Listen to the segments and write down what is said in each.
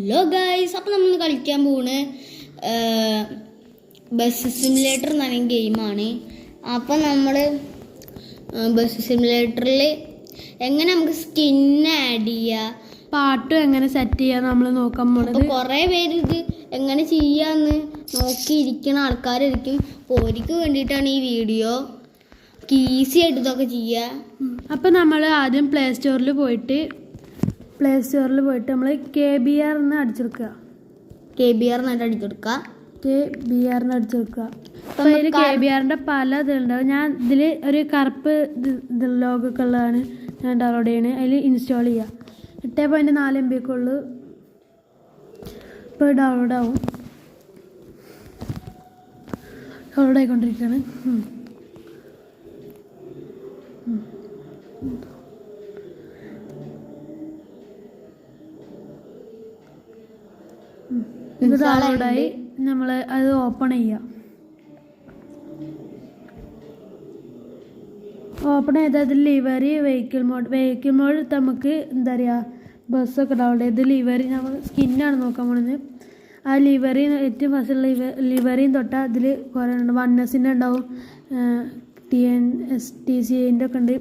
Hello guys, അപ്പോൾ നമ്മൾ കളിക്കാൻ പോണ് ബസ് സിമുലേറ്റർ എന്ന് പറയുന്ന ഗെയിമാണ്. അപ്പോൾ നമ്മൾ ബസ് സിമുലേറ്ററിൽ എങ്ങനെ നമുക്ക് സ്കിൻ ആഡ് ചെയ്യുക, പാട്ടും എങ്ങനെ സെറ്റ് ചെയ്യാൻ നമ്മൾ നോക്കാൻ പോകുന്നത്. കുറേ പേര് ഇത് എങ്ങനെ ചെയ്യാന്ന് നോക്കിയിരിക്കുന്ന ആൾക്കാരായിരിക്കും. അപ്പോൾ അവർക്ക് വേണ്ടിയിട്ടാണ് ഈ വീഡിയോ. ഈസി ആയിട്ട് ഇതൊക്കെ ചെയ്യുക. അപ്പോൾ നമ്മൾ ആദ്യം പ്ലേ സ്റ്റോറിൽ പോയിട്ട് നമ്മൾ KBR എന്ന് അടിച്ചെടുക്കുക. KBR എന്നായിട്ട് അടിച്ചെടുക്കുക. അപ്പോൾ അതിൽ KBRൻ്റെ പല ഇതുണ്ടാവും. ഞാൻ ഇതിൽ ഒരു കറുപ്പ് ലോഗൊക്കെ ഉള്ളതാണ് ഞാൻ ഡൗൺലോഡ് ചെയ്യണത്. അതിൽ ഇൻസ്റ്റാൾ ചെയ്യുക. 8.4 MB ഉള്ളൂ. ഇപ്പോൾ ഡൗൺലോഡ് ആയിക്കൊണ്ടിരിക്കുകയാണ്. ഇത് ഡൗൺലോഡായി. നമ്മൾ അത് ഓപ്പൺ ചെയ്യുക. ഓപ്പൺ ചെയ്താൽ അതിൽ ലിവറി വെഹിക്കിൾ മോഡ് നമുക്ക് എന്താ പറയുക, ബസ്സൊക്കെ ഡൗൺലോഡ് ചെയ്ത് ലിവറി നമ്മൾ സ്കിന്നാണ് നോക്കാൻ പോകുന്നത്. ആ ലിവറി ഏറ്റവും ഫസ്റ്റുള്ള ലിവറിയും തൊട്ടാൽ അതിൽ കുറേ ഉണ്ട്. 1S ഉണ്ടാവും, TNSTCൻ്റെ ഒക്കെ ഉണ്ട്,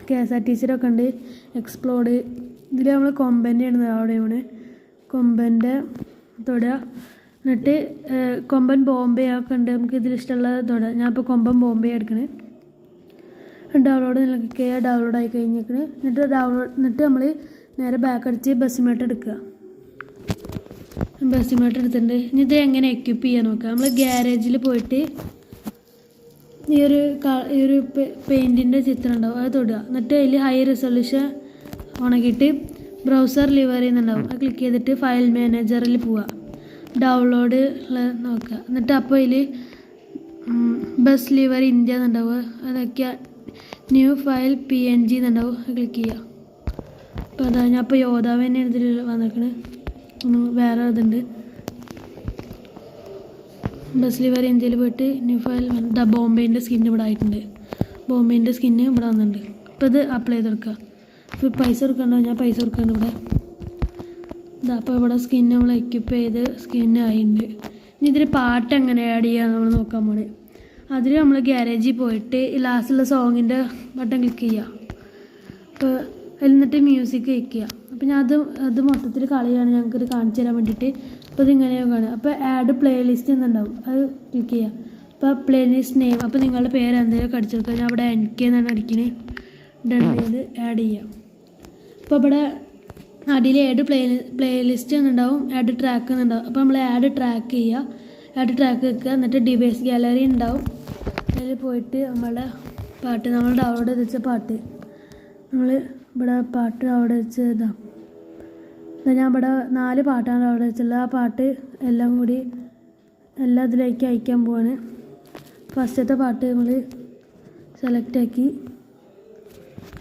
KSRTCയുടെ ഒക്കെ ഉണ്ട്, എക്സ്പ്ലോഡ്. ഇതിൽ നമ്മൾ കൊമ്പൻ്റെയാണ് ഡൗൺലോഡ് ചെയ്യുന്നത്. കൊമ്പൻ്റെ തൊടുക. എന്നിട്ട് കൊമ്പൻ ബോംബെ ഒക്കെ ഉണ്ട്, നമുക്ക് ഇതിലിഷ്ടമുള്ള തൊടുക. ഞാനിപ്പോൾ കൊമ്പൻ ബോംബെ എടുക്കണേ. ഡൗൺലോഡ് നിൽക്കുക. ഡൗൺലോഡ് ആയി കഴിഞ്ഞിരിക്കണ്. എന്നിട്ട് നമ്മൾ നേരെ ബാക്ക് അടിച്ച് ബസ്സിമേട്ട് എടുക്കുക. ബസ്സിമേട്ട് എടുത്തിട്ടുണ്ട്. ഇനി ഇത് എങ്ങനെ എക്യുപ്പ് ചെയ്യാൻ നോക്കുക. നമ്മൾ ഗ്യാരേജിൽ പോയിട്ട് ഈ ഒരു പെയിൻറ്റിൻ്റെ ചിത്രം ഉണ്ടാവും, അത് തൊടുക. എന്നിട്ട് അതിൽ ഹൈ റെസൊല്യൂഷൻ ഉണക്കിയിട്ട് ബ്രൗസർ ലിവർ ചെയ്യുന്നുണ്ടാവും, അത് ക്ലിക്ക് ചെയ്തിട്ട് ഫയൽ മാനേജറിൽ പോവുക. ഡൗൺലോഡ് നോക്കുക. എന്നിട്ട് അപ്പോൾ അതിൽ ബസ് ലിവർ ഇന്ത്യ എന്നുണ്ടാവുക, അതൊക്കെ ന്യൂ ഫയൽ PNG എന്നുണ്ടാവും, അത് ക്ലിക്ക് ചെയ്യുക. അപ്പോൾ അതാ ഞാൻ ഇപ്പോൾ യോദ്ധാവ് തന്നെയാണ് ഇതിൽ വന്നിരിക്കുന്നത്. വേറെ ഇതുണ്ട്, ബസ് ലിവർ ഇന്ത്യയിൽ പോയിട്ട് ന്യൂ ഫയൽ ബോംബെൻ്റെ സ്കിന്ന് ഇവിടെ ആയിട്ടുണ്ട്. ബോംബെൻ്റെ സ്കിന്ന് ഇവിടെ വന്നിട്ടുണ്ട്. അപ്പോൾ ഇത് അപ്ലൈ ചെയ്തെടുക്കുക. ഇപ്പോൾ പൈസ കൊടുക്കണ്ടോ, ഞാൻ പൈസ കൊടുക്കുന്നുണ്ട് ഇവിടെ. ഇതാ അപ്പോൾ ഇവിടെ സ്കിന്ന് നമ്മൾ എക്യുപ്പ് ചെയ്ത് സ്കിന്ന് ആയിട്ടുണ്ട്. ഇനി ഇതിൽ പാട്ട് എങ്ങനെ ആഡ് ചെയ്യാൻ നമ്മൾ നോക്കാൻ പോണേ. അതിൽ നമ്മൾ ഗ്യാരേജിൽ പോയിട്ട് ലാസ്റ്റുള്ള സോങ്ങിൻ്റെ ബട്ടൺ ക്ലിക്ക് ചെയ്യുക. അപ്പോൾ എന്നിട്ട് മ്യൂസിക് വയ്ക്കുക. അപ്പോൾ ഞാൻ അത് മൊത്തത്തിൽ കളയാണ് ഞങ്ങൾക്കിത് കാണിച്ചു തരാൻ വേണ്ടിയിട്ട്. അപ്പോൾ ഇതിങ്ങനെയാണ് കാണുക. അപ്പോൾ ആഡ് പ്ലേലിസ്റ്റ് എന്നുണ്ടാവും, അത് ക്ലിക്ക് ചെയ്യുക. അപ്പോൾ പ്ലേലിസ്റ്റ് നെയിം, അപ്പോൾ നിങ്ങളുടെ പേര് എന്തെങ്കിലും അടിച്ചെടുക്കുക. ഞാൻ അവിടെ NK എന്നാണ് അടിക്കണേ. ഡൺ ചെയ്ത് ആഡ് ചെയ്യുക. അപ്പോൾ ഇവിടെ അടിയിൽ പ്ലേലിസ്റ്റ് എന്നുണ്ടാവും, ആഡ് ട്രാക്ക് എന്നുണ്ടാവും. അപ്പോൾ നമ്മൾ ആഡ് ട്രാക്ക് ചെയ്യുക. ആഡ് ട്രാക്ക് വെക്കുക. എന്നിട്ട് ഡിവൈസ് ഗാലറി ഉണ്ടാവും, അതിൽ പോയിട്ട് നമ്മളുടെ പാട്ട്, നമ്മൾ ഡൗൺലോഡ് ചെയ്ത് വെച്ച പാട്ട്, നമ്മൾ ഇവിടെ പാട്ട് ഡൗൺലോഡ് വെച്ചതാ. ഞാൻ ഇവിടെ 4 പാട്ടാണ് ഡൗൺലോഡ് വെച്ചുള്ളത്. ആ പാട്ട് എല്ലാം കൂടി എല്ലാം ഇതിലേക്ക് അയക്കാൻ പോവാണ്. ഫസ്റ്റത്തെ പാട്ട് നമ്മൾ സെലക്ട് ആക്കി.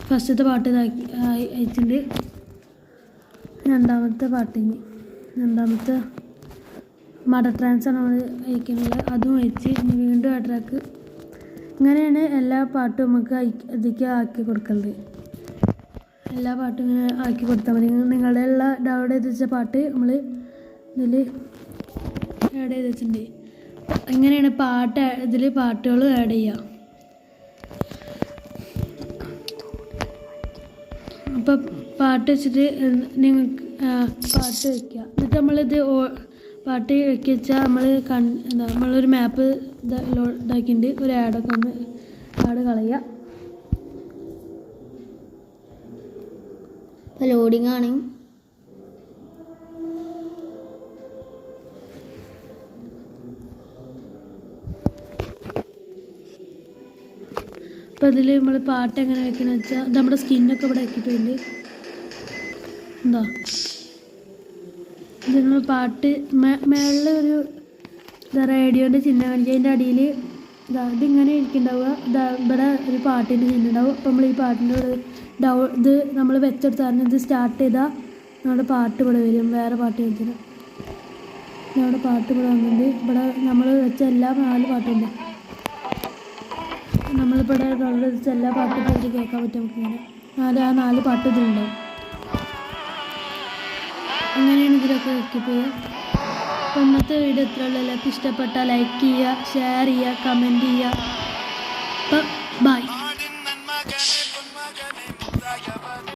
ഫസ്റ്റത്തെ പാട്ട് ഇതാക്കി അയച്ചിട്ടുണ്ട്. രണ്ടാമത്തെ രണ്ടാമത്തെ മദർ ട്രാൻസാണ് നമ്മൾ അയക്കുന്നത്, അതും അയച്ച് വീണ്ടും ആ ട്രാക്ക്. ഇങ്ങനെയാണ് എല്ലാ പാട്ടും നമുക്ക് ഇതിലേക്ക് ആക്കി കൊടുക്കുന്നത്. എല്ലാ പാട്ടും ഇങ്ങനെ ആക്കി കൊടുത്താൽ മതി. നിങ്ങളുടെ ഉള്ള ഡൗൺലോഡ് ചെയ്ത് വെച്ച പാട്ട് നമ്മൾ ഇതിൽ ആഡ് ചെയ്ത് വെച്ചിട്ടുണ്ട്. ഇങ്ങനെയാണ് ഇതിൽ പാട്ടുകൾ ആഡ് ചെയ്യുക. അപ്പോൾ പാട്ട് വെച്ചിട്ട് നിങ്ങൾക്ക് പാട്ട് വയ്ക്കുക. എന്നിട്ട് നമ്മളിത് പാട്ട് വെക്കി വെച്ചാൽ നമ്മളൊരു മാപ്പ് ഇതാക്കിയിട്ട് ഒരു ആഡൊക്കെ ഒന്ന് ആഡ് കളയുക. ലോഡിങ് ആണ്. അപ്പോൾ ഇതിൽ നമ്മൾ പാട്ട് എങ്ങനെ വെക്കണമെന്ന് വെച്ചാൽ നമ്മുടെ സ്കിന്നൊക്കെ ഇവിടെ വെക്കിയിട്ടുണ്ട്. എന്താ ഇത് നമ്മൾ പാട്ട് മേളിൽ ഒരു റേഡിയോൻ്റെ ചിഹ്നം കാണിക്കുക. അതിൻ്റെ അടിയിൽ ഇതിങ്ങനെ ഇരിക്കുന്നുണ്ടാവുക. ഇവിടെ ഒരു പാട്ടിൻ്റെ ചിഹ്നം ഉണ്ടാവും. അപ്പോൾ നമ്മൾ ഈ പാട്ടിൻ്റെ ഇത് നമ്മൾ വെച്ചെടുത്താണ്. ഇത് സ്റ്റാർട്ട് ചെയ്താൽ നമ്മുടെ പാട്ട് ഇവിടെ വരും. വേറെ പാട്ട് വെച്ചിട്ട് നമ്മുടെ പാട്ട് ഇവിടെ വന്നിട്ടുണ്ട്. ഇവിടെ നമ്മൾ വെച്ച എല്ലാ 4 പാട്ടുണ്ട്. നമ്മളിപ്പോൾ ഇവിടെ വെച്ച എല്ലാ പാട്ടും ഇതിൽ കേൾക്കാൻ പറ്റും. നമുക്ക് ഇങ്ങനെ 4 പാട്ട് ഇതിലുണ്ടാവും. അങ്ങനെയാണ് ഇതിലൊക്കെ എക്യൂപ്പ് ചെയ്യുക. അപ്പോൾ ഇന്നത്തെ വീഡിയോ ഇത്രയുള്ളൂ. എല്ലാവർക്കും ഇഷ്ടപ്പെട്ടാൽ ലൈക്ക് ചെയ്യുക, ഷെയർ ചെയ്യുക, കമൻറ്റ് ചെയ്യുക. അപ്പോൾ